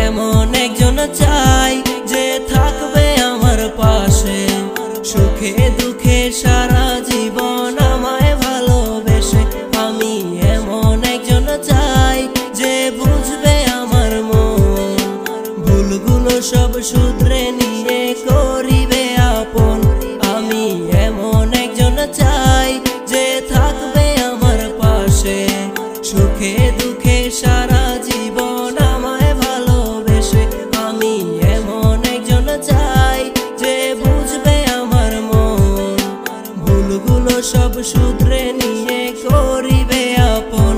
এমন একজন চাই যে থাকবে আমার পাশে, সুখে দুঃখে সারা জীবন আমায় ভালোবেসে। আমি এমন একজন চাই যে বুঝবে আমার মন, ভুলগুলো সব শুধরে নিয়ে করিবে আপন। আমি এমন একজন চাই যে থাকবে আমার পাশে, সুখে দুঃখে সারা জীবন আমায় ভালোবেসে। আমি এমন একজন চাই যে বুঝবে আমার মন, ভুলগুলো সব শুধরে নিয়ে করিবে আপন।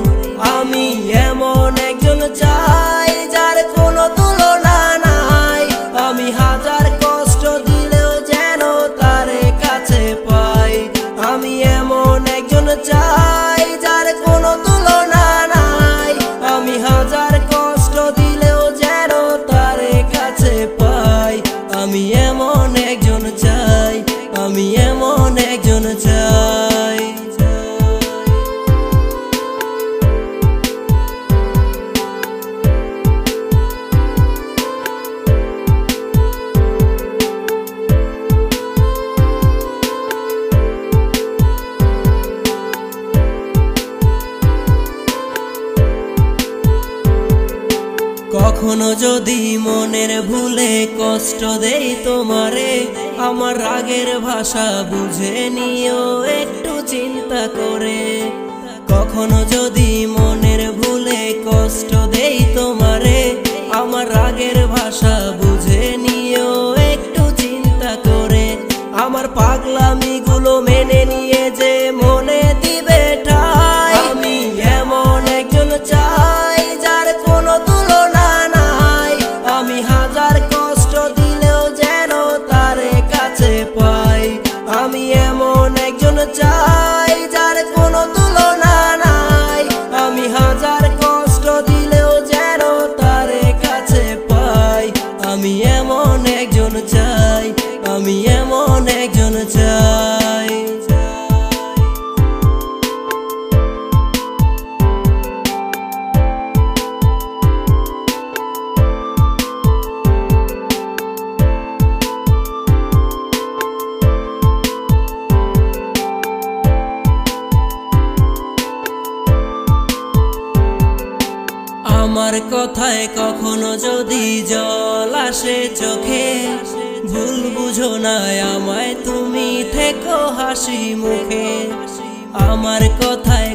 আমি এমন একজন চাই যার কোনো তুলনা নাই, আমি হাজার কষ্ট দিলেও যেন তারে কাছে পাই। আমি এমন একজন চাই যার কোনো তুলনা নাই, আমি হাজার কষ্ট দিলেও যেন তারে কাছে পাই। আমি এমন একজন চাই, আমি এমন একজন চাই। কখনো যদি মনের ভুলে কষ্ট দেই তোমারে, আমার রাগের ভাষা বুঝে নিও একটু চিন্তা করে। কখনো যদি মনের ভুলে কষ্ট দেই তোমারে, আমার রাগের ভাষা বুঝে নিও একটু চিন্তা করে। আমার পাগলামিগুলো মেনে নিয়ে যে মনে দিবে ঠাই। আমি এমন একজন চাই যার কোনো তুলনা নাই, আমি হাজার কষ্ট দিলেও যেন তারে কাছে পাই। আমি এমন একজন চাই যার কোনো তুলনা নাই, আমি হাজার কষ্ট দিলেও যেন তারে কাছে পাই। আমি এমন একজন চাই, আমি এমন একজন চাই। আমার কথায় কখনো যদি জল আসে চোখে, ভুল বুঝো না আমায় তুমি থেকো হাসি মুখে। আমার কথায়